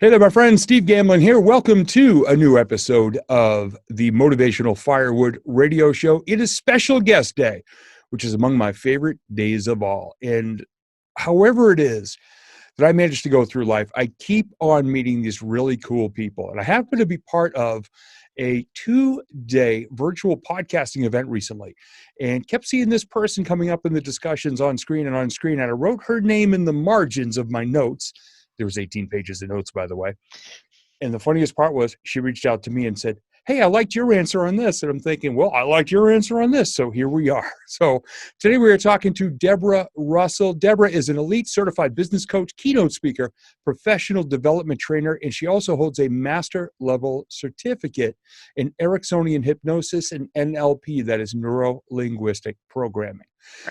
Hey there, my friend. Steve Gamlin here. Welcome to a new episode of the Motivational Firewood Radio Show. It is Special Guest Day, which is among my favorite days of all. And however it is that I manage to go through life, I keep on meeting these really cool people. And I happen to be part of a 2-day virtual podcasting event recently and kept seeing this person coming up in the discussions on screen. And I wrote her name in the margins of my notes. There was 18 pages of notes, by the way. And the funniest part was she reached out to me and said, "Hey, I liked your answer on this." And I'm thinking, well, I liked your answer on this. So here we are. So today we are talking to Deborah Russell. Deborah is an elite certified business coach, keynote speaker, professional development trainer, and she also holds a master level certificate in Ericksonian Hypnosis and NLP, that is neuro-linguistic programming.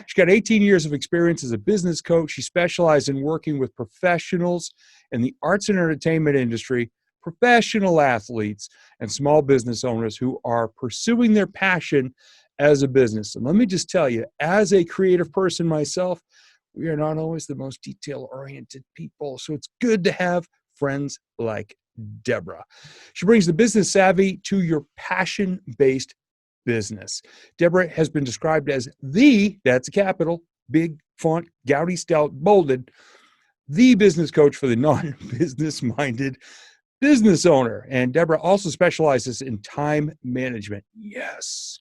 She's got 18 years of experience as a business coach. She specialized in working with professionals in the arts and entertainment industry, professional athletes, and small business owners who are pursuing their passion as a business. And let me just tell you, as a creative person myself, we are not always the most detail-oriented people. So it's good to have friends like Deborah. She brings the business savvy to your passion-based business. Deborah has been described as that's a capital, big font, gouty, stout, bolded, the business coach for the non-business minded business owner. And Deborah also specializes in time management. Yes,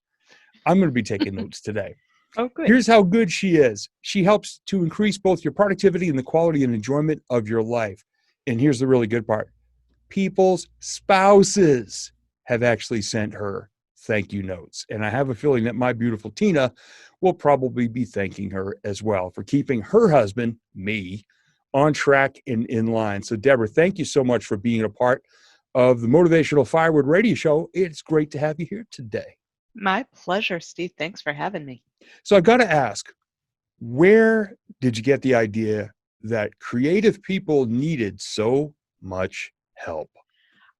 I'm going to be taking notes today. Oh, good. Here's how good she is. She helps to increase both your productivity and the quality and enjoyment of your life. And here's the really good part. People's spouses have actually sent her thank you notes. And I have a feeling that my beautiful Tina will probably be thanking her as well for keeping her husband, me, on track and in line. So Deborah, thank you so much for being a part of the Motivational Firewood Radio Show. It's great to have you here today. My pleasure, Steve. Thanks for having me. So I've got to ask, where did you get the idea that creative people needed so much help?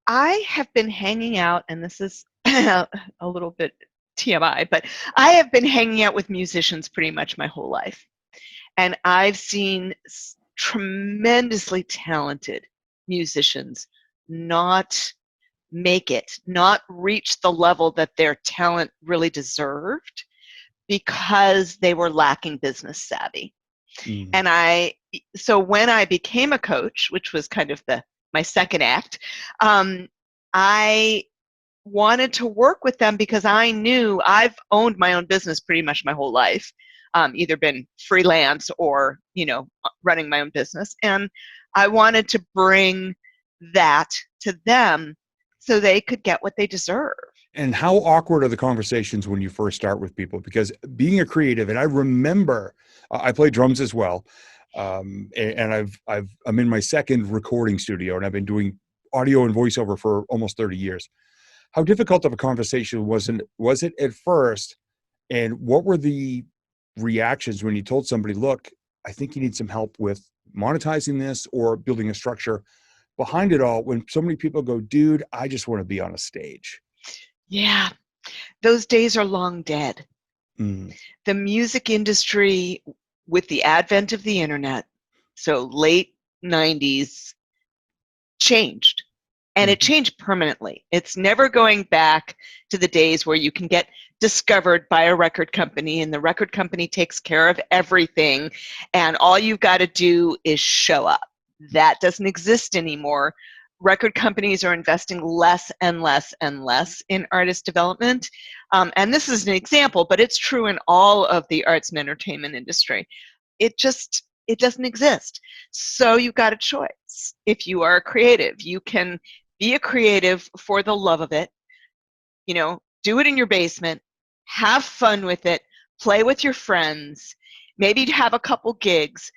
I have been hanging out, and this is a little bit TMI, but I have been hanging out with musicians pretty much my whole life. And I've seen tremendously talented musicians not make it, not reach the level that their talent really deserved because they were lacking business savvy. And so when I became a coach, which was kind of my second act, I wanted to work with them because I knew I've owned my own business pretty much my whole life. Either been freelance or, running my own business. And I wanted to bring that to them so they could get what they deserve. And how awkward are the conversations when you first start with people? Because being a creative, and I remember I play drums as well. And I'm in my second recording studio, and I've been doing audio and voiceover for almost 30 years. How difficult of a conversation was it at first? And what were the reactions when you told somebody, look, I think you need some help with monetizing this or building a structure behind it all, when so many people go, dude, I just want to be on a stage? Yeah, those days are long dead. The music industry, with the advent of the internet, so late 90s, changed. And it changed permanently. It's never going back to the days where you can get discovered by a record company and the record company takes care of everything and all you've got to do is show up. That doesn't exist anymore. Record companies are investing less and less and less in artist development. And this is an example, but it's true in all of the arts and entertainment industry. It doesn't exist. So you've got a choice. If you are a creative, you can be a creative for the love of it. Do it in your basement, have fun with it, play with your friends, maybe have a couple gigs,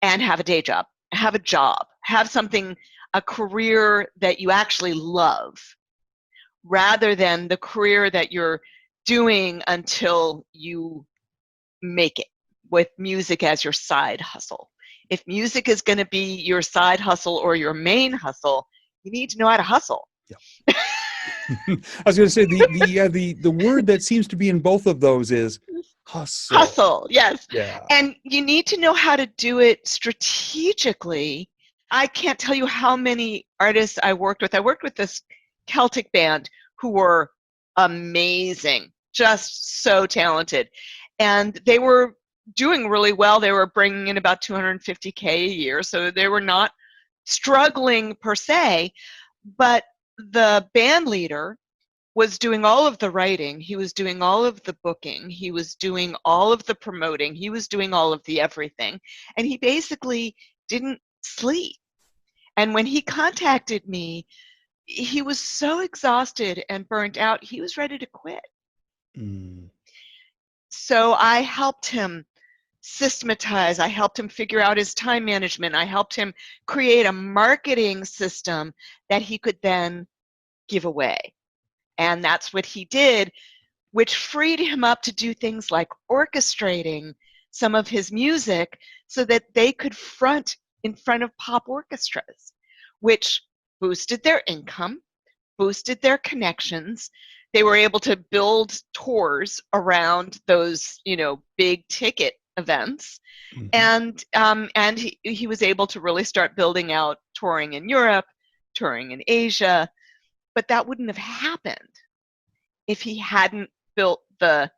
and have a day job, have a job, have something, a career that you actually love, rather than the career that you're doing until you make it with music as your side hustle. If music is going to be your side hustle or your main hustle, you need to know how to hustle. Yeah. I was going to say the word that seems to be in both of those is hustle. Hustle, yes. Yeah. And you need to know how to do it strategically I can't tell you how many artists I worked with. I worked with this Celtic band who were amazing, just so talented. And they were doing really well. They were bringing in about $250K a year, so they were not struggling per se. But the band leader was doing all of the writing. He was doing all of the booking. He was doing all of the promoting. He was doing all of the everything. And he basically didn't sleep. And when he contacted me, he was so exhausted and burnt out, he was ready to quit. So I helped him systematize. I helped him figure out his time management. I helped him create a marketing system that he could then give away. And that's what he did, which freed him up to do things like orchestrating some of his music so that they could front in front of pop orchestras, which boosted their income, boosted their connections. They were able to build tours around those, big ticket events. And he was able to really start building out touring in Europe, touring in Asia. But that wouldn't have happened if he hadn't built the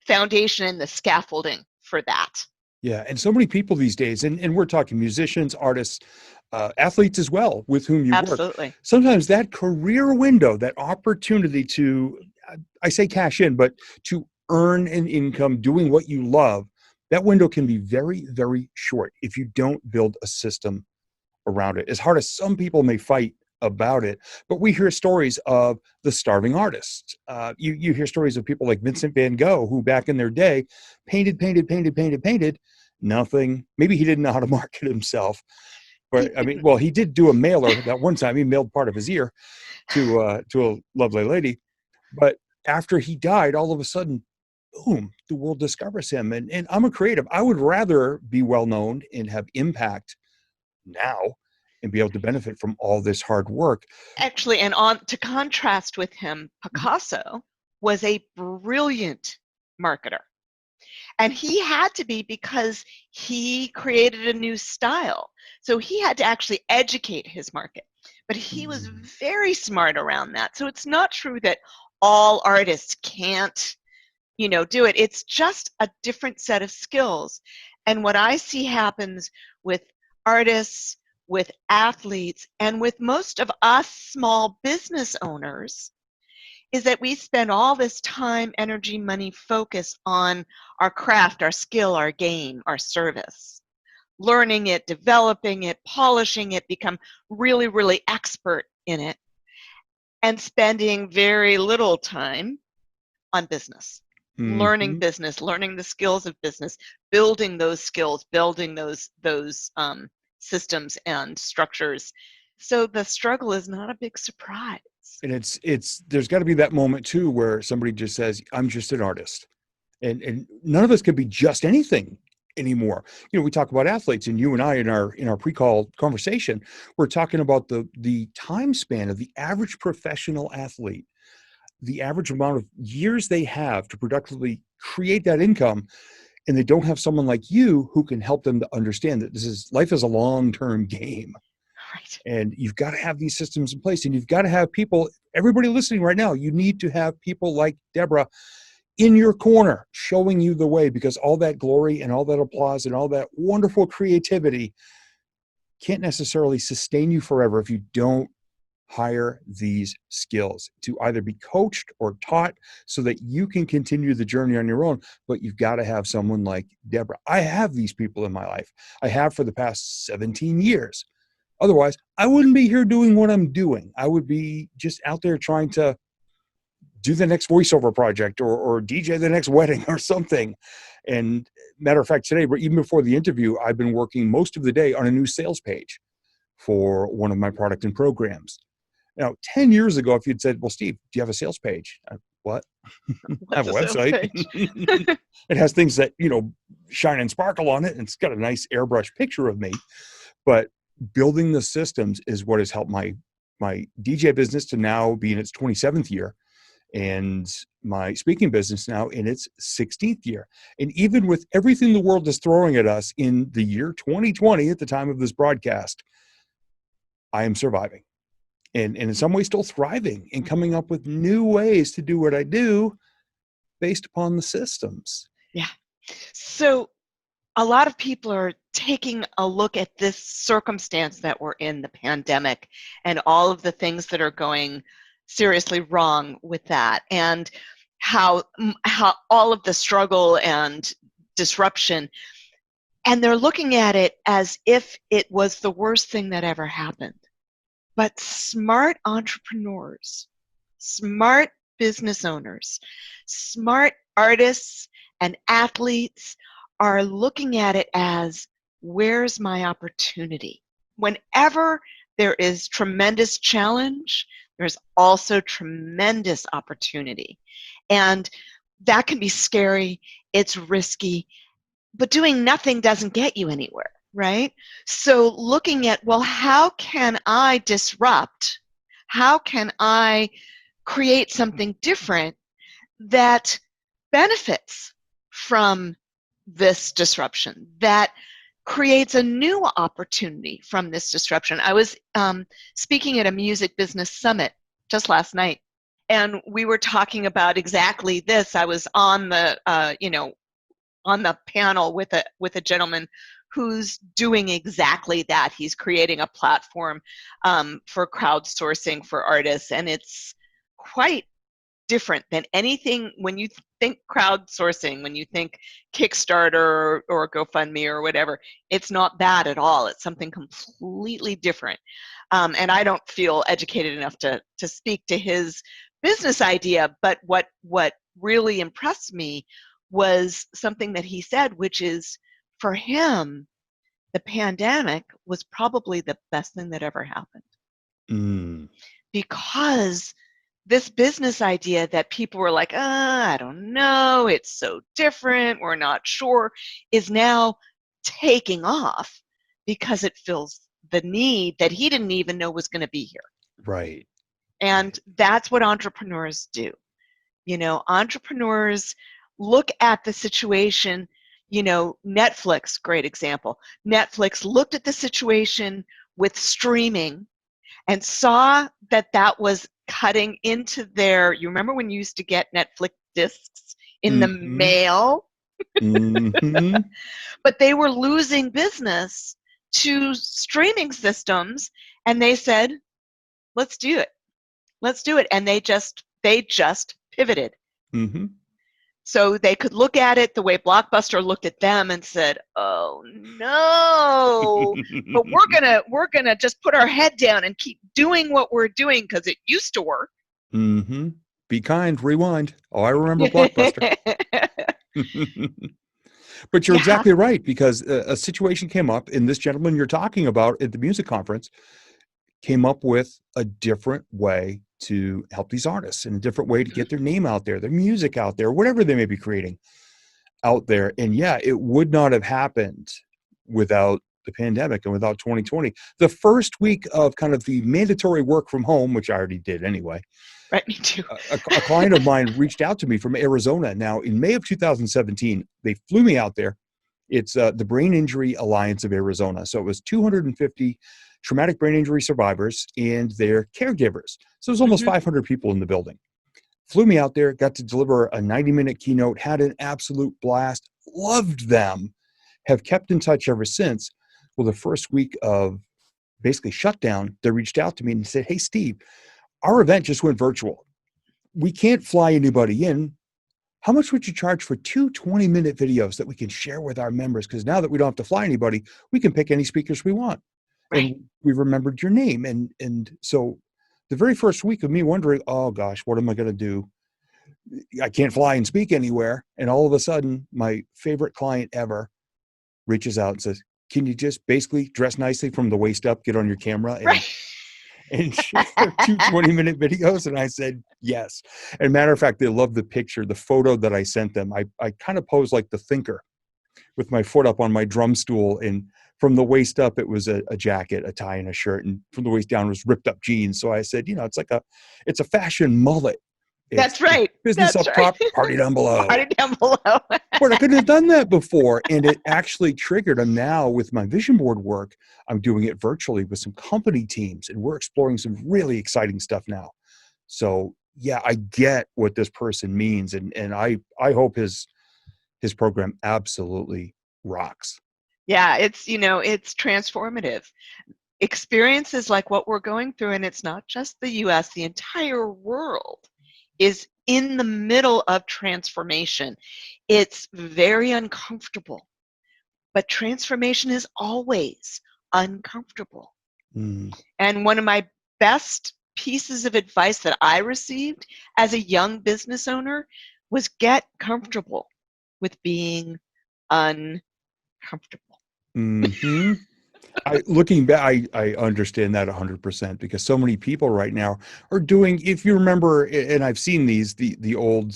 foundation and the scaffolding for that. Yeah, and so many people these days, and we're talking musicians, artists, athletes as well, with whom you Absolutely. work. Sometimes that career window, that opportunity to, I say cash in, but to earn an income doing what you love, that window can be very, very short if you don't build a system around it. As hard as some people may fight about it, but we hear stories of the starving artists. You hear stories of people like Vincent van Gogh, who back in their day painted, nothing. Maybe he didn't know how to market himself, but I mean, well, he did do a mailer that one time. He mailed part of his ear to a lovely lady, but after he died, all of a sudden, boom, the world discovers him. And I'm a creative. I would rather be well known and have impact now and be able to benefit from all this hard work. Actually, and to contrast with him, Picasso was a brilliant marketer. And he had to be, because he created a new style. So he had to actually educate his market. But he was very smart around that. So it's not true that all artists can't, do it. It's just a different set of skills. And what I see happens with artists, with athletes, and with most of us small business owners is that we spend all this time, energy, money, focus on our craft, our skill, our game, our service, learning it, developing it, polishing it, become really, really expert in it, and spending very little time on business, learning business, learning the skills of business, building those skills, building those systems and structures. So the struggle is not a big surprise. And it's there's got to be that moment too where somebody just says, I'm just an artist. And none of us can be just anything anymore. We talk about athletes, and you and I in our pre-call conversation, we're talking about the time span of the average professional athlete, the average amount of years they have to productively create that income. And they don't have someone like you who can help them to understand that life is a long-term game. Right. And you've got to have these systems in place, and you've got to have people, everybody listening right now, you need to have people like Deborah in your corner showing you the way, because all that glory and all that applause and all that wonderful creativity can't necessarily sustain you forever if you don't hire these skills to either be coached or taught so that you can continue the journey on your own. But you've got to have someone like Deborah. I have these people in my life. I have for the past 17 years. Otherwise, I wouldn't be here doing what I'm doing. I would be just out there trying to do the next voiceover project or DJ the next wedding or something. And matter of fact, today, even before the interview, I've been working most of the day on a new sales page for one of my product and programs. Now, 10 years ago, if you'd said, well, Steve, do you have a sales page? What? I have a website. It has things that, shine and sparkle on it. And it's got a nice airbrush picture of me. But building the systems is what has helped my DJ business to now be in its 27th year, and my speaking business now in its 16th year. And even with everything the world is throwing at us in the year 2020 at the time of this broadcast, I am surviving and in some ways still thriving and coming up with new ways to do what I do based upon the systems. Yeah. So a lot of people are taking a look at this circumstance that we're in, the pandemic, and all of the things that are going seriously wrong with that, and how all of the struggle and disruption, and they're looking at it as if it was the worst thing that ever happened. But smart entrepreneurs, smart business owners, smart artists and athletes are looking at it as, where's my opportunity? Whenever there is tremendous challenge, there's also tremendous opportunity. And that can be scary, it's risky, but doing nothing doesn't get you anywhere, right? So looking at, well, how can I disrupt? How can I create something different that benefits from this disruption, that creates a new opportunity from this disruption? I was speaking at a music business summit just last night, and we were talking about exactly this. I was on the on the panel with a gentleman who's doing exactly that. He's creating a platform for crowdsourcing for artists, and it's quite different than anything. When you think crowdsourcing, when you think Kickstarter or GoFundMe or whatever, it's not that at all. It's something completely different. And I don't feel educated enough to speak to his business idea, but what really impressed me was something that he said, which is, for him, the pandemic was probably the best thing that ever happened. Because this business idea that people were like, I don't know, it's so different, we're not sure, is now taking off because it fills the need that he didn't even know was going to be here. Right. And that's what entrepreneurs do. Entrepreneurs look at the situation. Netflix, great example. Netflix looked at the situation with streaming and saw that was cutting into their, you remember when you used to get Netflix discs in the mail? But they were losing business to streaming systems, and they said, let's do it. And they just pivoted. So they could look at it the way Blockbuster looked at them and said, oh no, but we're gonna just put our head down and keep doing what we're doing because it used to work. Be kind, rewind. Oh, I remember Blockbuster. But you're exactly right, because a situation came up, and this gentleman you're talking about at the music conference came up with a different way to help these artists and a different way to get their name out there, their music out there, whatever they may be creating out there. And yeah, it would not have happened without the pandemic and without 2020. The first week of kind of the mandatory work from home, which I already did anyway. Right, me too. a client of mine reached out to me from Arizona. Now, in May of 2017, they flew me out there. It's the Brain Injury Alliance of Arizona. So it was 250 traumatic brain injury survivors and their caregivers. So it was almost 500 people in the building. Flew me out there, got to deliver a 90-minute keynote, had an absolute blast, loved them, have kept in touch ever since. Well, the first week of basically shutdown, they reached out to me and said, hey, Steve, our event just went virtual. We can't fly anybody in. How much would you charge for 2 20-minute videos that we can share with our members? Because now that we don't have to fly anybody, we can pick any speakers we want. Right. And we remembered your name. And so the very first week of me wondering, oh gosh, what am I going to do? I can't fly and speak anywhere. And all of a sudden, my favorite client ever reaches out and says, can you just basically dress nicely from the waist up, get on your camera and share 2 20-minute videos? And I said, yes. And matter of fact, they loved the picture, the photo that I sent them. I kind of posed like the thinker with my foot up on my drum stool. And from the waist up, it was a jacket, a tie, and a shirt. And from the waist down was ripped up jeans. So I said, it's a fashion mullet. It's That's right. business That's up right. top, party down below. Party down below. But I couldn't have done that before. And it actually triggered. And now with my vision board work, I'm doing it virtually with some company teams, and we're exploring some really exciting stuff now. So yeah, I get what this person means. And I hope his program absolutely rocks. Yeah, it's transformative. Experiences like what we're going through, and it's not just the US, the entire world is in the middle of transformation. It's very uncomfortable, but transformation is always uncomfortable. And one of my best pieces of advice that I received as a young business owner was get comfortable with being uncomfortable. Looking back, I understand that 100%, because so many people right now are doing, if you remember, and I've seen these, the old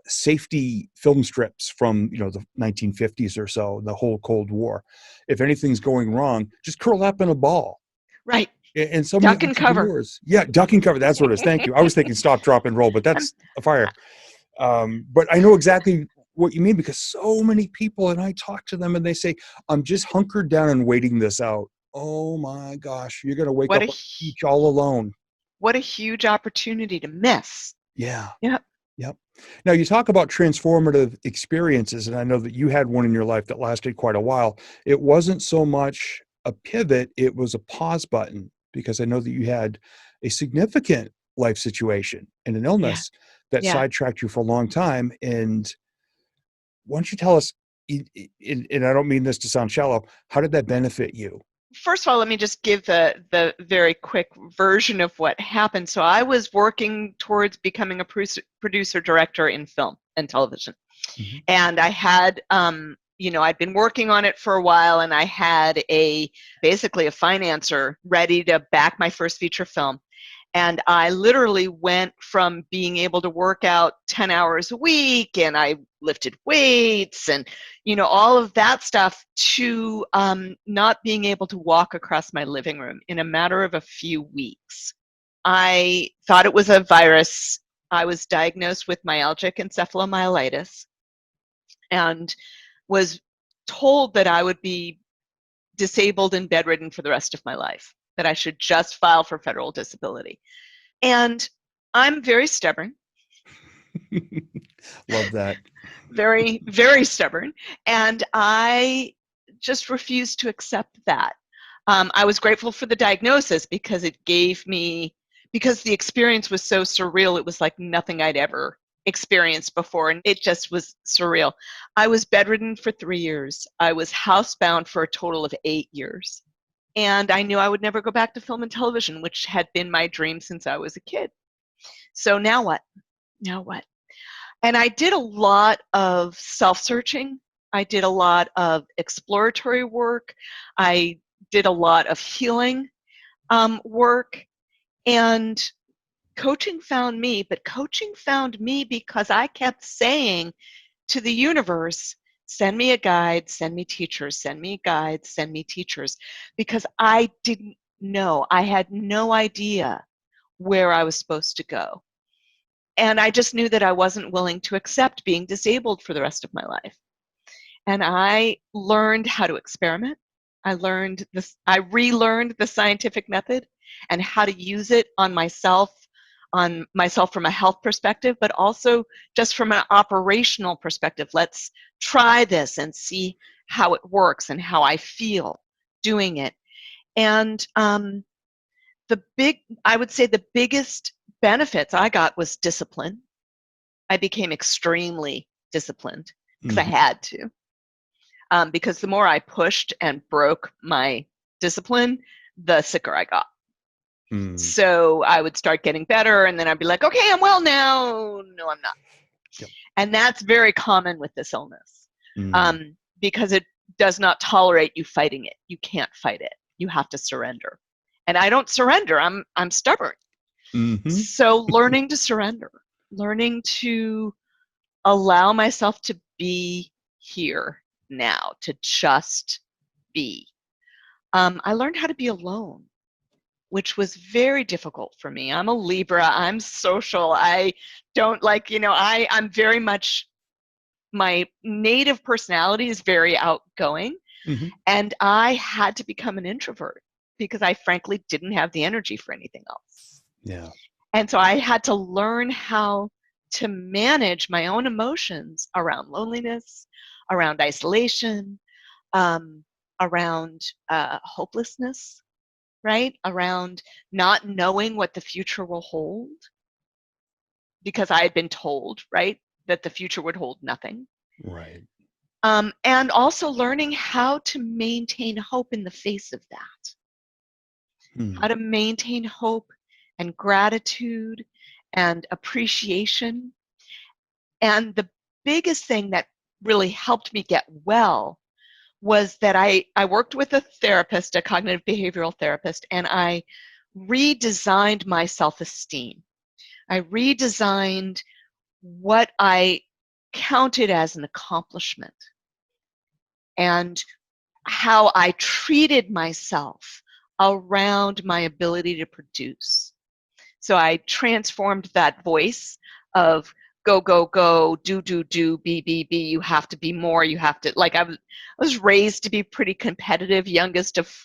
safety film strips from, the 1950s or so, the whole Cold War. If anything's going wrong, just curl up in a ball. Right. And so Duck many and cover. entrepreneurs, duck and cover. That's what it is. Thank you. I was thinking stop, drop, and roll, but that's a fire. But I know exactly what you mean, because so many people, and I talk to them and they say, I'm just hunkered down and waiting this out. Oh my gosh, you're going to wake up on the beach all alone. What a huge opportunity to miss. Yeah. Yep. Now you talk about transformative experiences, and I know that you had one in your life that lasted quite a while. It wasn't so much a pivot, it was a pause button, because I know that you had a significant life situation and an illness that sidetracked you for a long time. And why don't you tell us, and I don't mean this to sound shallow, how did that benefit you? First of all, let me just give the very quick version of what happened. So I was working towards becoming a producer director in film and television. Mm-hmm. And I had, I'd been working on it for a while, and I had basically a financer ready to back my first feature film. And I literally went from being able to work out 10 hours a week, and I lifted weights and, all of that stuff, to not being able to walk across my living room in a matter of a few weeks. I thought it was a virus. I was diagnosed with myalgic encephalomyelitis and was told that I would be disabled and bedridden for the rest of my life, that I should just file for federal disability. And I'm very stubborn. Love that. Very, very stubborn. And I just refused to accept that. I was grateful for the diagnosis, because it gave me, because the experience was so surreal. It was like nothing I'd ever experienced before, and it just was surreal. I was bedridden for 3 years. I was housebound for a total of 8 years. And I knew I would never go back to film and television, which had been my dream since I was a kid. So now what? Now what? And I did a lot of self-searching. I did a lot of exploratory work. I did a lot of healing work. And coaching found me, but coaching found me because I kept saying to the universe, send me a guide, send me teachers, send me guides, send me teachers, because I didn't know. I had no idea where I was supposed to go. And I just knew that I wasn't willing to accept being disabled for the rest of my life. And I learned how to experiment. I relearned the scientific method and how to use it on myself from a health perspective, but also just from an operational perspective. Let's try this and see how it works and how I feel doing it. And I would say the biggest benefits I got was discipline. I became extremely disciplined because I had to. Because the more I pushed and broke my discipline, the sicker I got. So I would start getting better, and then I'd be like, okay, I'm well now. No, I'm not. Yep. And that's very common with this illness, because it does not tolerate you fighting it. You can't fight it. You have to surrender. And I don't surrender. I'm stubborn. Mm-hmm. So learning to surrender, learning to allow myself to be here now, to just be. I learned how to be alone. which was very difficult for me. I'm a Libra. I'm social. I don't like, I'm very much, my native personality is very outgoing. Mm-hmm. And I had to become an introvert because I frankly didn't have the energy for anything else. Yeah. And so I had to learn how to manage my own emotions around loneliness, around isolation, around hopelessness, right? Around not knowing what the future will hold, because I had been told, right, that the future would hold nothing. Right. And also learning how to maintain hope in the face of that. How to maintain hope and gratitude and appreciation. And the biggest thing that really helped me get well was that I worked with a therapist, a cognitive behavioral therapist, and I redesigned my self-esteem. I redesigned what I counted as an accomplishment and how I treated myself around my ability to produce. So I transformed that voice of go, go, go, do, be, you have to be more, you have to, like I was raised to be pretty competitive, youngest of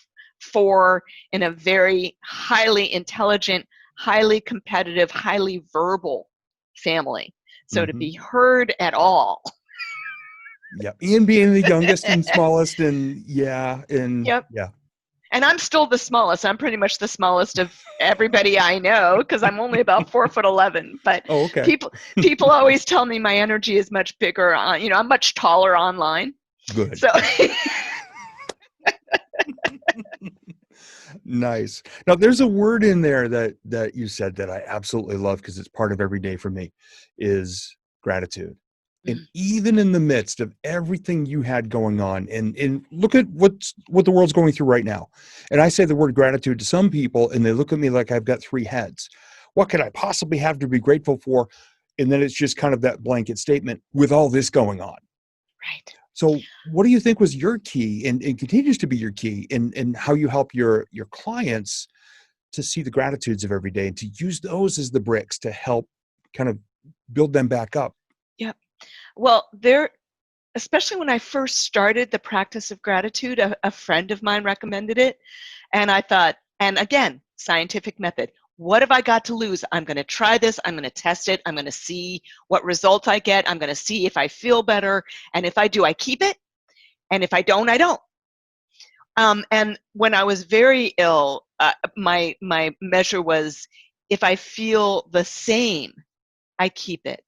4 in a very highly intelligent, highly competitive, highly verbal family. So to be heard at all. Yeah. Ian being the youngest and smallest and yeah. And I'm still the smallest. I'm pretty much the smallest of everybody I know because I'm only about 4'11". But people always tell me my energy is much bigger. I'm much taller online. Good. So nice. Now, there's a word in there that you said that I absolutely love because it's part of every day for me, is gratitude. And even in the midst of everything you had going on, and look at what the world's going through right now. And I say the word gratitude to some people, and they look at me like I've got 3 heads. What could I possibly have to be grateful for? And then it's just kind of that blanket statement with all this going on. Right. So what do you think was your key and continues to be your key in how you help your clients to see the gratitudes of every day and to use those as the bricks to help kind of build them back up? Yep. Well, especially when I first started the practice of gratitude, a friend of mine recommended it. And I thought, and again, scientific method, what have I got to lose? I'm going to try this. I'm going to test it. I'm going to see what result I get. I'm going to see if I feel better. And if I do, I keep it. And if I don't, I don't. And when I was very ill, my measure was, if I feel the same, I keep it.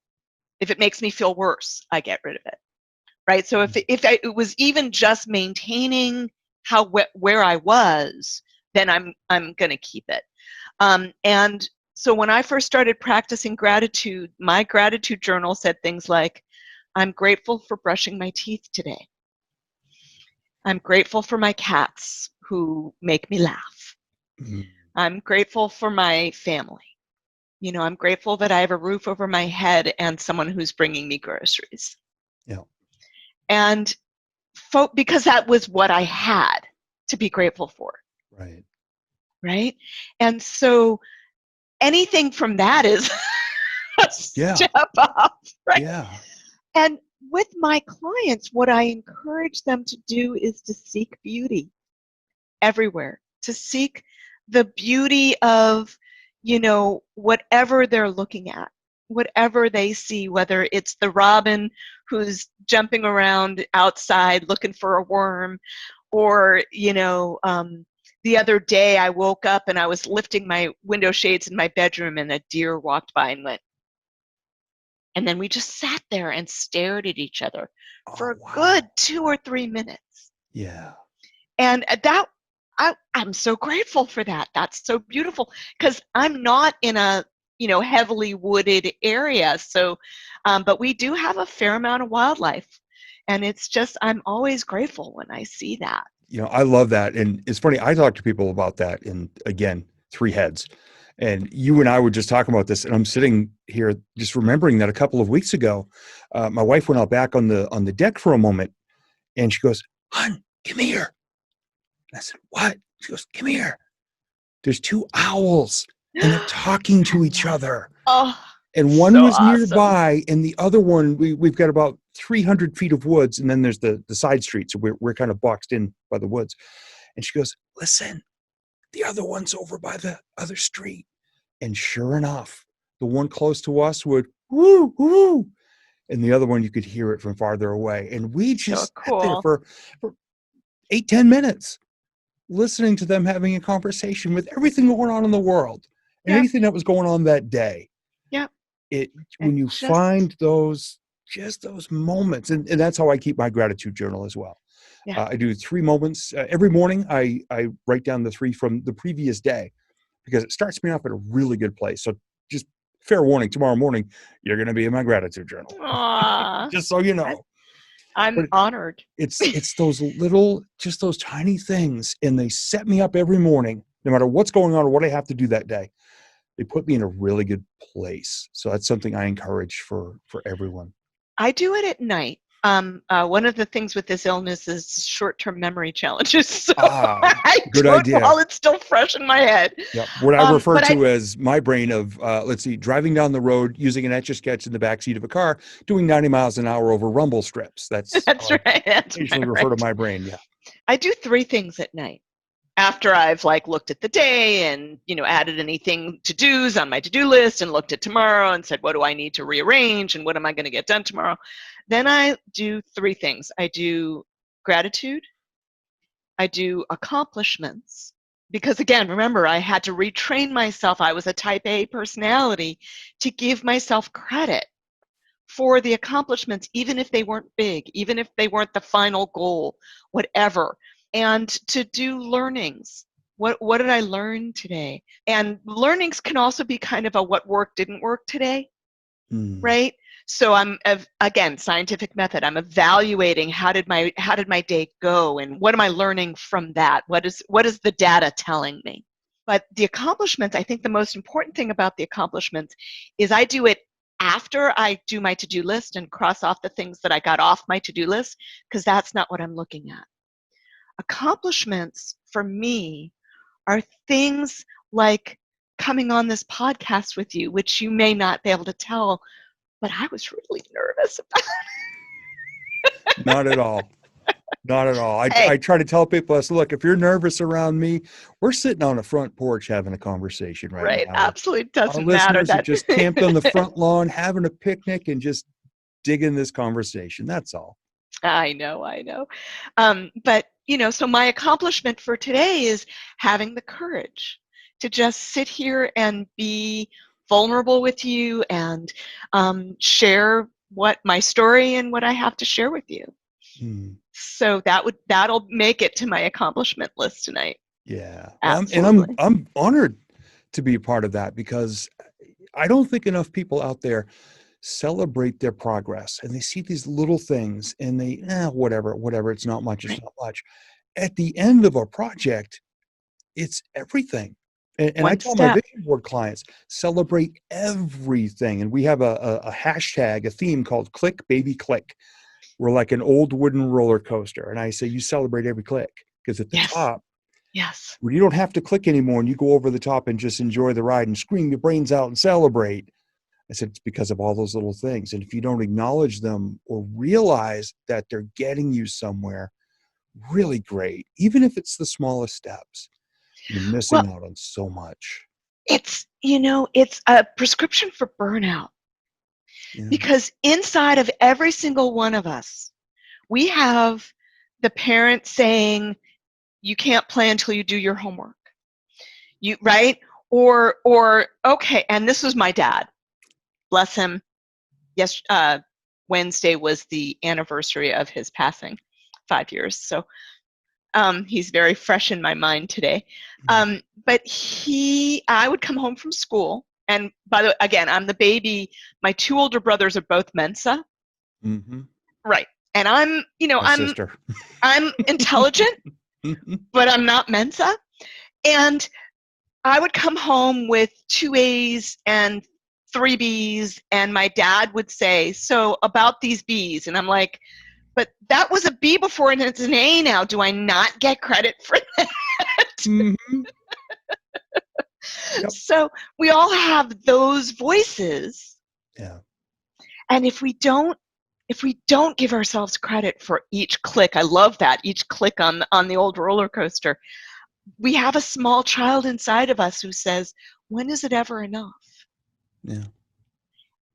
If it makes me feel worse, I get rid of it. Right? So if it was even just maintaining where I was, then I'm going to keep it. And so when I first started practicing gratitude, my gratitude journal said things like, I'm grateful for brushing my teeth today. I'm grateful for my cats who make me laugh. I'm grateful for my family. I'm grateful that I have a roof over my head and someone who's bringing me groceries. Yeah. And because that was what I had to be grateful for. Right. Right. And so anything from that is a step up. Right. Yeah. And with my clients, what I encourage them to do is to seek beauty everywhere, to seek the beauty of, whatever they're looking at, whatever they see, whether it's the robin who's jumping around outside looking for a worm, or, the other day I woke up and I was lifting my window shades in my bedroom and a deer walked by and went. And then we just sat there and stared at each other for a good 2 or 3 minutes. Yeah. And I'm so grateful for that. That's so beautiful because I'm not in a, heavily wooded area. So, but we do have a fair amount of wildlife. And it's just, I'm always grateful when I see that. I love that. And it's funny, I talk to people about that, and again, 3 heads. And you and I were just talking about this, and I'm sitting here just remembering that a couple of weeks ago, my wife went out back on the deck for a moment, and she goes, "Hon, come here." And I said, "What?" She goes, "Come here. there's two owls and they're talking to each other. Oh, and one so was awesome. nearby, and the other one, we've got about 300 feet of woods, and then there's the side street, so we're kind of boxed in by the woods. And she goes, listen, the other one's over by the other street. And sure enough, the one close to us would woo, woo, and the other one, you could hear it from farther away. And we just sat there for 8-10 minutes listening to them having a conversation with everything going on in the world and anything that was going on that day. When you find those moments, and that's how I keep my gratitude journal as well. I do 3 moments every morning. I write down the 3 from the previous day, because it starts me off at a really good place. So just fair warning, tomorrow morning, you're going to be in my gratitude journal. Just so you know. I'm honored. It's those little, just those tiny things, and they set me up every morning, no matter what's going on or what I have to do that day. They put me in a really good place. So that's something I encourage for everyone. I do it at night. One of the things with this illness is short-term memory challenges. So I good do idea. it while it's still fresh in my head. Yeah, what I refer to as my brain of, driving down the road, using an Etch-a-Sketch in the backseat of a car, doing 90 miles an hour over rumble strips. That's right. That's usually refer to my brain. Yeah. I do 3 things at night. After I've looked at the day and, added anything to-dos on my to-do list and looked at tomorrow and said, what do I need to rearrange and what am I going to get done tomorrow? Then I do 3 things. I do gratitude. I do accomplishments. Because again, remember, I had to retrain myself. I was a type A personality to give myself credit for the accomplishments, even if they weren't big, even if they weren't the final goal, whatever. And to do learnings. What did I learn today? And learnings can also be kind of a what worked, didn't work today, right? So I'm, again, scientific method. I'm evaluating how did my day go, and what am I learning from that? What is the data telling me? But the accomplishments, I think the most important thing about the accomplishments is I do it after I do my to-do list and cross off the things that I got off my to-do list, because that's not what I'm looking at. Accomplishments for me are things like coming on this podcast with you, which you may not be able to tell, but I was really nervous about it. Not at all. Not at all. I try to tell people, I say, look, if you're nervous around me, we're sitting on a front porch having a conversation right now. Right. Absolutely doesn't Our matter. listeners are just camped on the front lawn, having a picnic and just digging this conversation. That's all. I know. But, so my accomplishment for today is having the courage to just sit here and be vulnerable with you and share what my story and what I have to share with you. So that'll make it to my accomplishment list tonight. Yeah. Absolutely. And I'm honored to be a part of that, because I don't think enough people out there celebrate their progress, and they see these little things and they, whatever, it's not much, it's not much. At the end of a project, it's everything. And I tell my vision board clients, celebrate everything. And we have a hashtag, a theme called Click Baby Click. We're like an old wooden roller coaster. And I say, you celebrate every click, because at the top, when you don't have to click anymore and you go over the top and just enjoy the ride and scream your brains out and celebrate. I said, it's because of all those little things. And if you don't acknowledge them or realize that they're getting you somewhere really great, even if it's the smallest steps, you're missing out on so much. It's a prescription for burnout. Because inside of every single one of us, we have the parent saying, you can't play until you do your homework. Right? Or okay, and this was my dad. Bless him. Yes, Wednesday was the anniversary of his passing, 5 years. So he's very fresh in my mind today. But I would come home from school, and by the way, again, I'm the baby. My 2 older brothers are both Mensa. Right. And I'm intelligent, but I'm not Mensa. And I would come home with 2 A's and 3 B's, and my dad would say, so about these B's, and I'm like, but that was a B before and it's an A now. Do I not get credit for that? Yep. So we all have those voices. Yeah. And if we don't give ourselves credit for each click, I love that, each click on the old roller coaster, we have a small child inside of us who says, when is it ever enough? Yeah.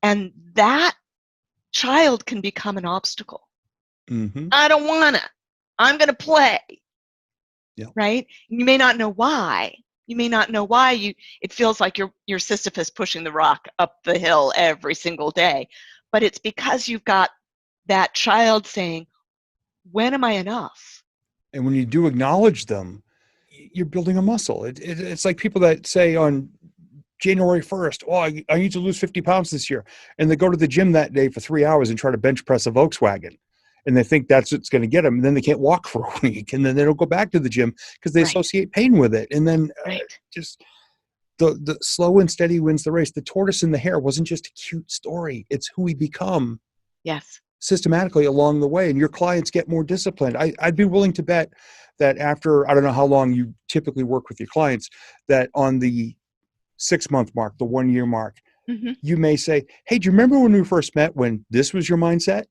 And that child can become an obstacle. Mm-hmm. I don't want to. I'm going to play. Yep. Right? You may not know why. It feels like you're Sisyphus pushing the rock up the hill every single day. But it's because you've got that child saying, when am I enough? And when you do acknowledge them, you're building a muscle. It's like people that say on January 1st, oh, I need to lose 50 pounds this year. And they go to the gym that day for 3 hours and try to bench press a Volkswagen. And they think that's what's going to get them. And then they can't walk for a week. And then they don't go back to the gym because they associate pain with it. And then just the slow and steady wins the race. The tortoise and the hare wasn't just a cute story. It's who we become. Yes. Systematically along the way. And your clients get more disciplined. I'd be willing to bet that after, I don't know how long you typically work with your clients, that on the 6-month mark, the 1 year mark, you may say, hey, do you remember when we first met when this was your mindset?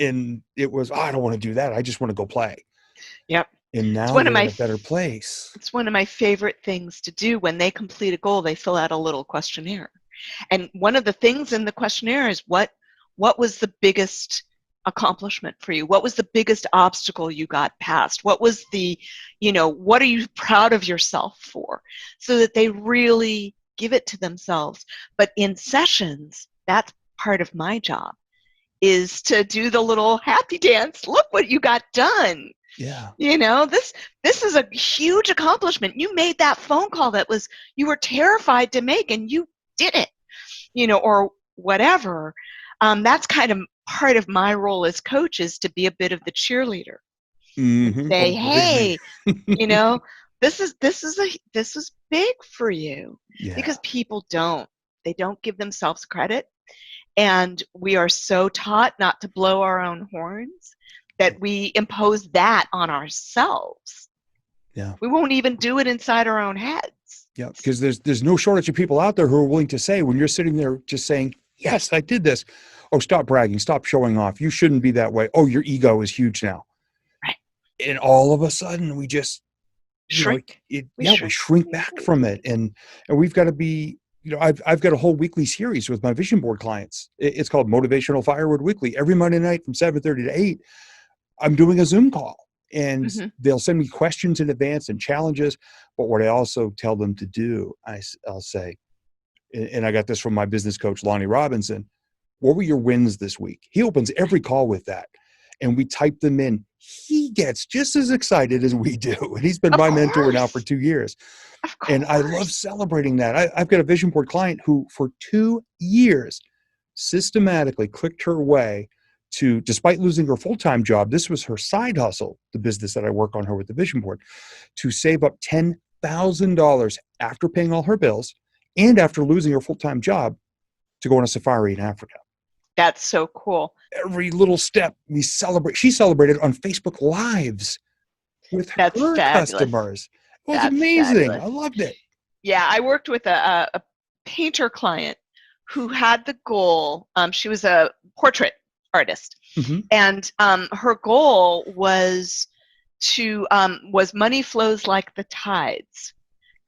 And it was, I don't want to do that. I just want to go play. Yep. And now they're in a better place. It's one of my favorite things to do. When they complete a goal, they fill out a little questionnaire. And one of the things in the questionnaire is what was the biggest accomplishment for you? What was the biggest obstacle you got past? What was what are you proud of yourself for? So that they really give it to themselves. But in sessions, that's part of my job, is to do the little happy dance. Look what you got done. Yeah. This is a huge accomplishment. You made that phone call you were terrified to make, and you did it, or whatever. That's kind of part of my role as coach, is to be a bit of the cheerleader. Mm-hmm. Say, hey, this is big for you. Yeah. Because people don't give themselves credit. And we are so taught not to blow our own horns that we impose that on ourselves. Yeah. We won't even do it inside our own heads. Yeah, because there's no shortage of people out there who are willing to say, when you're sitting there just saying, yes, I did this. Oh, stop bragging, stop showing off. You shouldn't be that way. Oh, your ego is huge now. Right. And all of a sudden we just shrink. We shrink back from it. And we've got to be, I've got a whole weekly series with my vision board clients. It's called Motivational Firewood Weekly. Every Monday night from 7:30 to 8, I'm doing a Zoom call, and they'll send me questions in advance and challenges. But what I also tell them to do, I'll say, and I got this from my business coach, Lonnie Robinson, what were your wins this week? He opens every call with that. And we type them in. He gets just as excited as we do. And he's been my mentor now for 2 years. And I love celebrating that. I've got a vision board client who for 2 years systematically clicked her way to, despite losing her full-time job, this was her side hustle, the business that I work on her with the vision board, to save up $10,000 after paying all her bills and after losing her full-time job to go on a safari in Africa. That's so cool. Every little step we celebrate. She celebrated on Facebook Lives with her customers. It was amazing. Fabulous. I loved it. Yeah, I worked with a painter client who had the goal. She was a portrait artist, and her goal was money flows like the tides,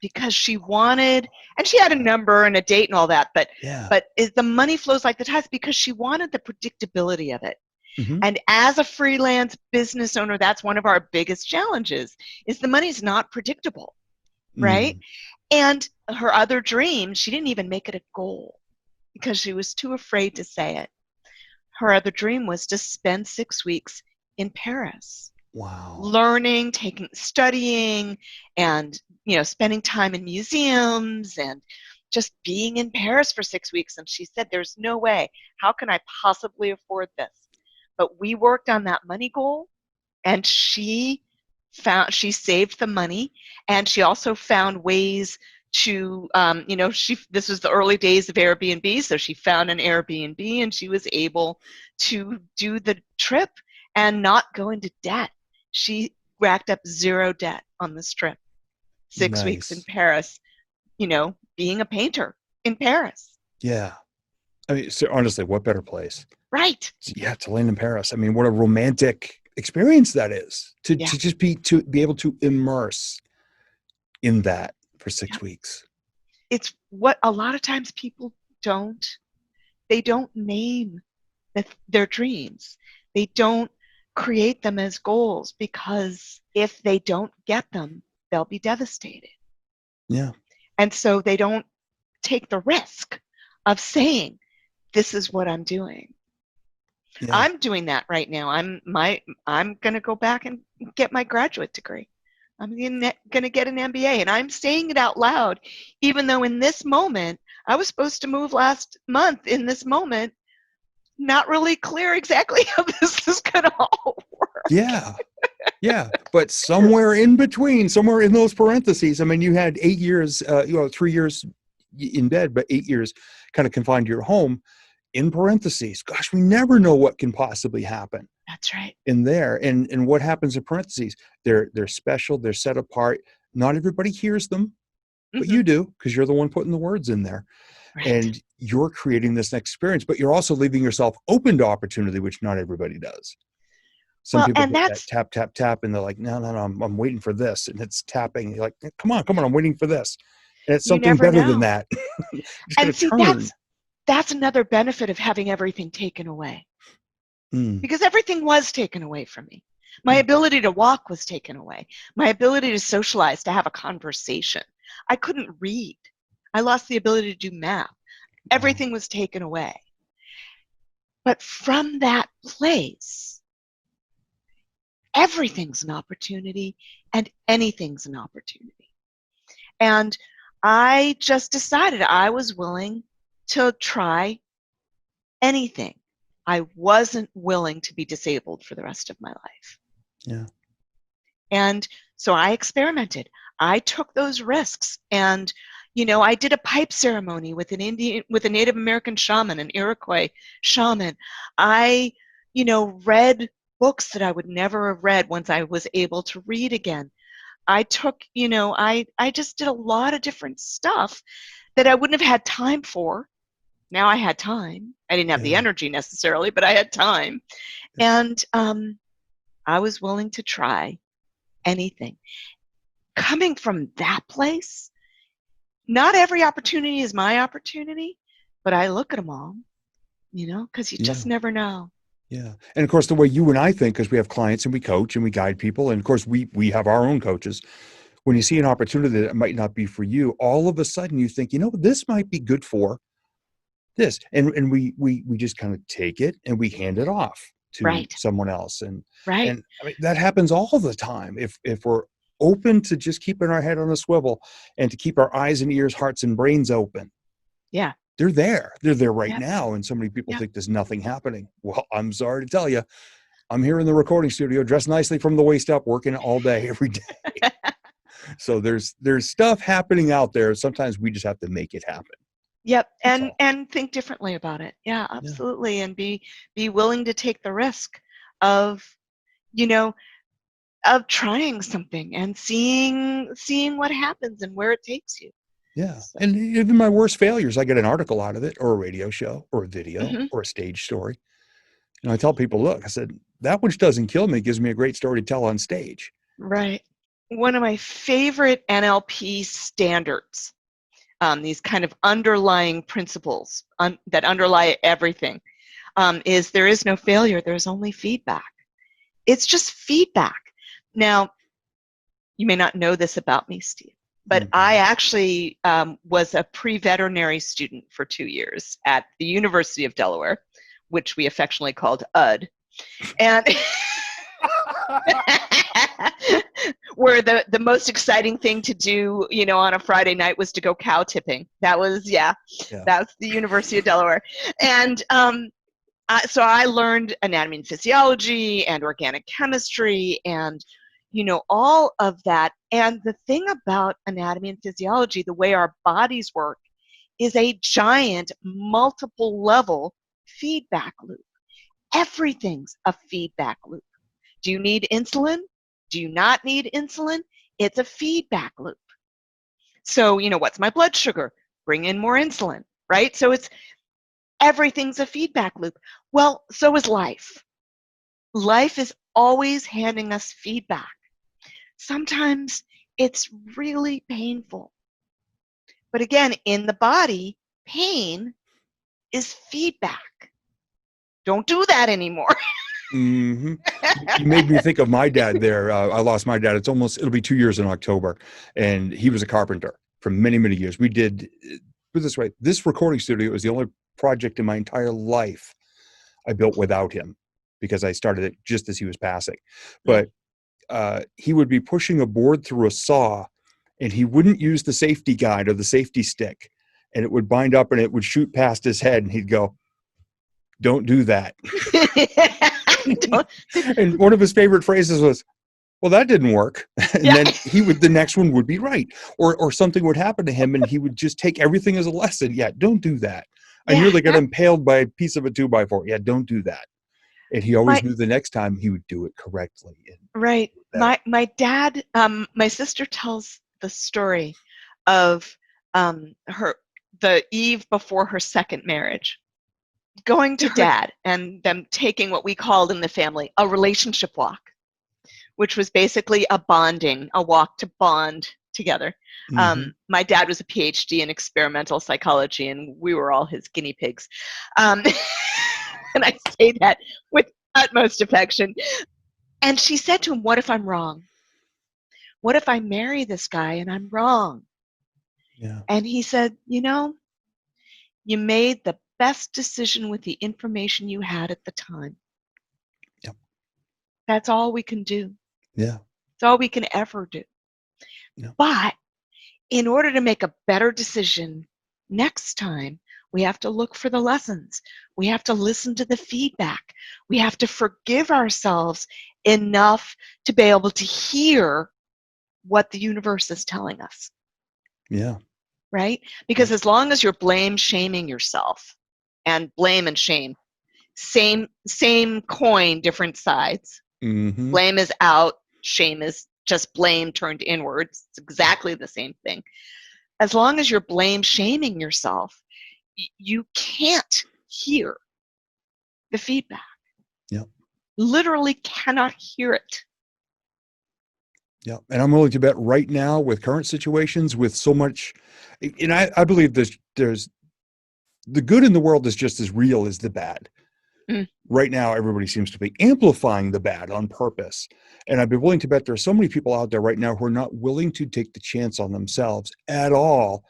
because she wanted, and she had a number and a date and all that, but the money flows like the tides because she wanted the predictability of it. And as a freelance business owner, that's one of our biggest challenges, is the money's not predictable, right? And her other dream, she didn't even make it a goal because she was too afraid to say it. Her other dream was to spend 6 weeks in Paris. Wow. Learning, studying, and spending time in museums and just being in Paris for 6 weeks. And she said, there's no way. How can I possibly afford this? But we worked on that money goal, and she saved the money, and she also found ways to, this was the early days of Airbnb, so she found an Airbnb, and she was able to do the trip and not go into debt. She racked up 0 debt on this trip. 6 weeks in Paris, being a painter in Paris. Yeah. I mean, so honestly, what better place? Right. Yeah, to land in Paris. I mean, what a romantic experience that is to just be able to immerse in that for 6 weeks. It's what a lot of times people don't name their dreams. They don't create them as goals, because if they don't get them, they'll be devastated. Yeah. And so they don't take the risk of saying, this is what I'm doing. Yeah. I'm doing that right now. I'm going to go back and get my graduate degree. I'm going to get an MBA, and I'm saying it out loud, even though in this moment, I was supposed to move last month. In this moment, not really clear exactly how this is going to all work. Yeah. Yeah. But somewhere in between, somewhere in those parentheses, I mean, you had 8 years, 3 years in bed, but 8 years kind of confined to your home. In parentheses, gosh, we never know what can possibly happen. That's right. In there. And what happens in parentheses? They're special, they're set apart. Not everybody hears them, but you do, because you're the one putting the words in there. Right. And you're creating this next experience, but you're also leaving yourself open to opportunity, which not everybody does. Some people get that tap, tap, tap, and they're like, no, I'm waiting for this. And it's tapping. You're like, come on, I'm waiting for this. And it's something better than that. And see, that's another benefit of having everything taken away. Because everything was taken away from me. My ability to walk was taken away. My ability to socialize, to have a conversation. I couldn't read. I lost the ability to do math. Everything was taken away. But from that place, everything's an opportunity, and anything's an opportunity. And I just decided I was willing to try anything. I wasn't willing to be disabled for the rest of my life. Yeah. And so I experimented. I took those risks, and I did a pipe ceremony with a Native American shaman, an Iroquois shaman. I, read books that I would never have read once I was able to read again. I took, I just did a lot of different stuff that I wouldn't have had time for. Now I had time. I didn't have the energy necessarily, but I had time. And I was willing to try anything. Coming from that place, not every opportunity is my opportunity, but I look at them all, because you just never know. Yeah. And of course, the way you and I think, because we have clients and we coach and we guide people, and of course, we have our own coaches. When you see an opportunity that might not be for you, all of a sudden you think, this might be good for this. And we just kind of take it and we hand it off to someone else. And I mean, that happens all the time. If we're open to just keeping our head on a swivel and to keep our eyes and ears, hearts and brains open. Yeah. They're there right now. And so many people think there's nothing happening. Well, I'm sorry to tell you, I'm here in the recording studio, dressed nicely from the waist up, working all day, every day. So there's stuff happening out there. Sometimes we just have to make it happen. Yep. And think differently about it. Yeah, absolutely. Yeah. And be willing to take the risk of, of trying something and seeing what happens and where it takes you. Yeah. So. And even my worst failures, I get an article out of it, or a radio show, or a video, or a stage story. And I tell people, look, I said, that which doesn't kill me gives me a great story to tell on stage. Right. One of my favorite NLP standards, these kind of underlying principles that underlie everything, is there is no failure, there's only feedback. It's just feedback. Now, you may not know this about me, Steve, but I actually was a pre-veterinary student for 2 years at the University of Delaware, which we affectionately called UD. And where the most exciting thing to do, on a Friday night was to go cow tipping. That was, that's the University of Delaware. And so I learned anatomy and physiology and organic chemistry and, all of that. And the thing about anatomy and physiology, the way our bodies work, is a giant multiple level feedback loop. Everything's a feedback loop. Do you need insulin? Do you not need insulin? It's a feedback loop. So, what's my blood sugar? Bring in more insulin, right? So everything's a feedback loop. Well, so is life. Life is always handing us feedback. Sometimes it's really painful. But again, in the body, pain is feedback. Don't do that anymore. Mm-hmm. You made me think of my dad there. I lost my dad. It'll be 2 years in October. And he was a carpenter for many, many years. Put it this way, this recording studio was the only project in my entire life I built without him, because I started it just as he was passing. But he would be pushing a board through a saw, and he wouldn't use the safety guide or the safety stick, and it would bind up and it would shoot past his head, and he'd go, "Don't do that." And one of his favorite phrases was, "Well, that didn't work." And then the next one would be right. Or something would happen to him and he would just take everything as a lesson. Yeah, don't do that. I nearly got impaled by a piece of a 2x4. Yeah, don't do that. And he always knew the next time he would do it correctly. Right. My dad, my sister tells the story of the eve before her second marriage, going to Dad and them taking what we called in the family a relationship walk, which was basically a walk to bond together. Mm-hmm. My dad was a PhD in experimental psychology, and we were all his guinea pigs. And I say that with utmost affection. And she said to him, "What if I'm wrong? What if I marry this guy and I'm wrong?" Yeah. And he said, you made the best decision with the information you had at the time. Yep. That's all we can do. Yeah. It's all we can ever do. Yeah. But in order to make a better decision next time, we have to look for the lessons. We have to listen to the feedback. We have to forgive ourselves enough to be able to hear what the universe is telling us. Yeah. Right? Because as long as you're shaming yourself, and blame and shame, same coin, different sides. Mm-hmm. Blame is out, shame is just blame turned inwards. It's exactly the same thing. As long as you're shaming yourself, you can't hear the feedback. Yeah. Literally cannot hear it. Yeah. And I'm willing to bet right now, with current situations, with so much, and I believe there's the good in the world is just as real as the bad. Mm. Right now, everybody seems to be amplifying the bad on purpose. And I'd be willing to bet there are so many people out there right now who are not willing to take the chance on themselves at all,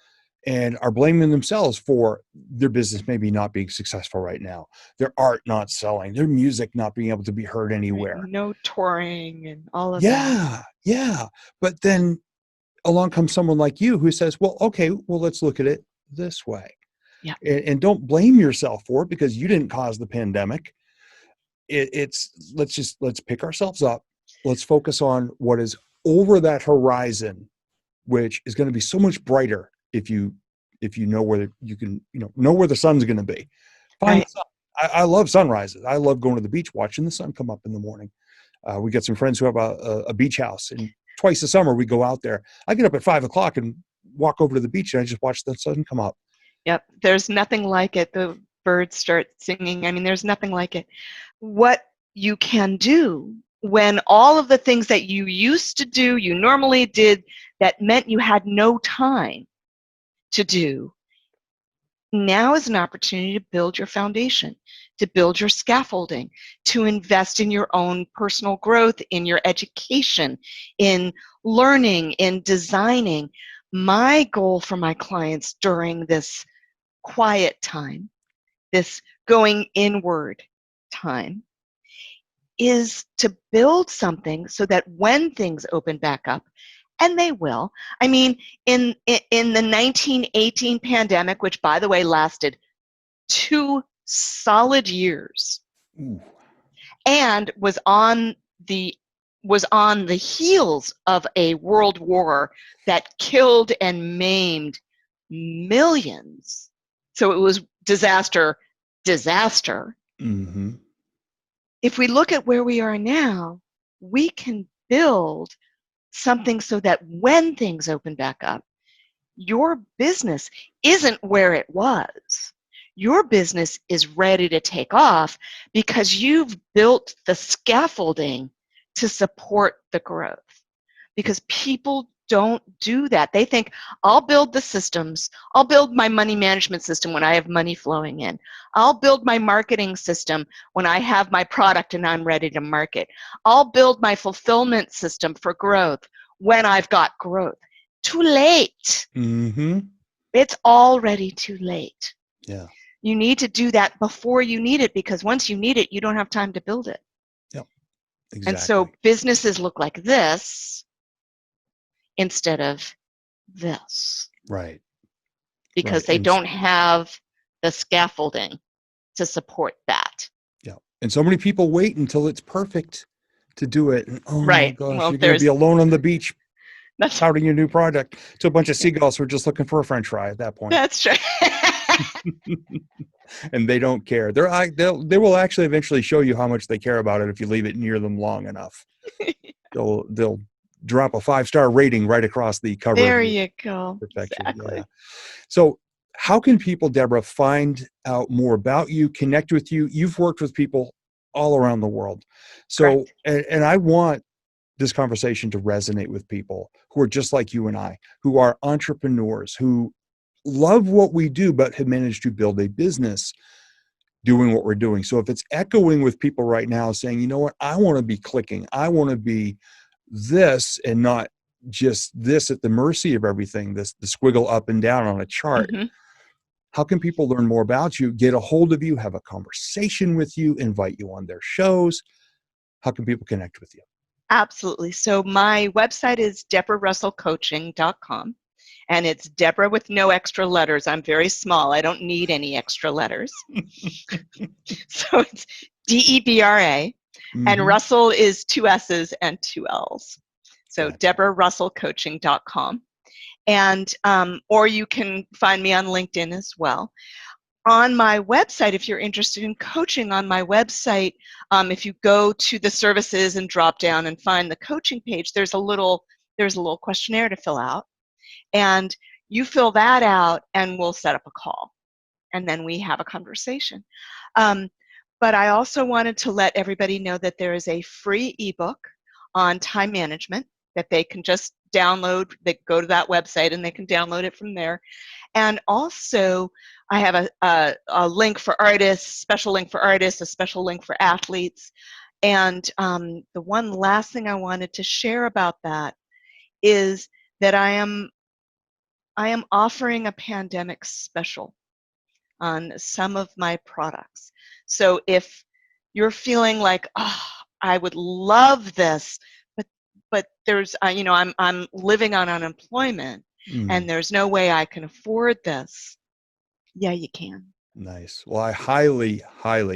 and are blaming themselves for their business maybe not being successful right now, their art not selling, their music not being able to be heard anywhere. Right. No touring and all of that. Yeah. But then along comes someone like you who says, well, okay, let's look at it this way. Yeah. And don't blame yourself for it, because you didn't cause the pandemic. Let's pick ourselves up. Let's focus on what is over that horizon, which is going to be so much brighter if you know where you can, know where the sun's going to be. Find the sun. I love sunrises. I love going to the beach, watching the sun come up in the morning. We got some friends who have a beach house, and twice a summer we go out there. I get up at 5:00 and walk over to the beach, and I just watch the sun come up. Yep. There's nothing like it. The birds start singing. I mean, there's nothing like it. What you can do when all of the things that you used to do, you normally did, that meant you had no time to do, now is an opportunity to build your foundation, to build your scaffolding, to invest in your own personal growth, in your education, in learning, in designing. My goal for my clients during this quiet time, this going inward time, is to build something so that when things open back up, and they will. I mean, in the 1918 pandemic, which, by the way, lasted 2 solid years, and was on the heels of a world war that killed and maimed millions. So it was disaster. Mm-hmm. If we look at where we are now, we can build something so that when things open back up, your business isn't where it was. Your business is ready to take off because you've built the scaffolding to support the growth. Because people don't do that. They think, I'll build the systems. I'll build my money management system when I have money flowing in. I'll build my marketing system when I have my product and I'm ready to market. I'll build my fulfillment system for growth when I've got growth. Too late. Mm-hmm. It's already too late. Yeah. You need to do that before you need it, because once you need it, you don't have time to build it. Yep. Exactly. And so businesses look like this instead of this. Right. Because they don't have the scaffolding to support that. Yeah. And so many people wait until it's perfect to do it. And, oh right. my gosh, well, you're going to be alone on the beach touting your new product to a bunch of seagulls who are just looking for a French fry at that point. That's true. And they don't care. They will actually eventually show you how much they care about it if you leave it near them long enough. They'll drop a 5-star rating right across the cover. There you go. Perfection. Exactly. Yeah. So how can people, Deborah, find out more about you, connect with you? You've worked with people all around the world. So, and I want this conversation to resonate with people who are just like you and I, who are entrepreneurs, who love what we do, but have managed to build a business doing what we're doing. So if it's echoing with people right now saying, you know what, I want to be clicking, I want to be this and not just this at the mercy of everything, the squiggle up and down on a chart. Mm-hmm. How can people learn more about you, get a hold of you, have a conversation with you, invite you on their shows? How can people connect with you? Absolutely. So my website is DeborahRussellCoaching.com. And it's Deborah with no extra letters. I'm very small. I don't need any extra letters. So it's DEBRA. Mm-hmm. And Russell is 2 S's and 2 L's. So gotcha. DeborahRussellCoaching.com. And or you can find me on LinkedIn as well. On my website, if you're interested in coaching on my website, if you go to the services and drop down and find the coaching page, there's a little questionnaire to fill out. And you fill that out and we'll set up a call. And then we have a conversation. But I also wanted to let everybody know that there is a free ebook on time management that they can just download. They go to that website and they can download it from there. And also, I have a link for artists, special link for artists, a special link for athletes. And the one last thing I wanted to share about that is that I am offering a pandemic special on some of my products. So if you're feeling like, oh, I would love this, but there's, I'm living on unemployment and there's no way I can afford this. Yeah, you can. Nice. Well, I highly,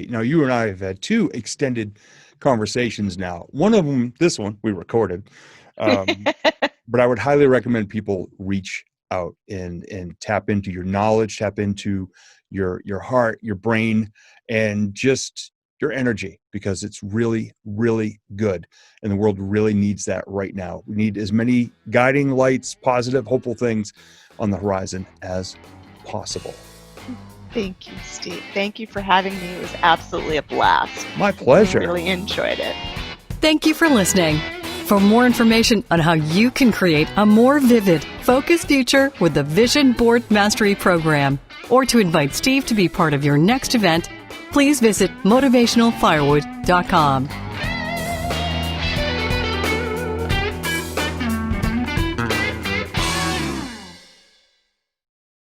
now you and I have had 2 extended conversations now. One of them, this one we recorded, but I would highly recommend people reach out and tap into your knowledge, tap into your heart, your brain, and just your energy, because it's really, really good. And the world really needs that right now. We need as many guiding lights, positive, hopeful things on the horizon as possible. Thank you, Steve. Thank you for having me. It was absolutely a blast. My pleasure. I really enjoyed it. Thank you for listening. For more information on how you can create a more vivid, focused future with the Vision Board Mastery Program, or to invite Steve to be part of your next event, please visit motivationalfirewood.com.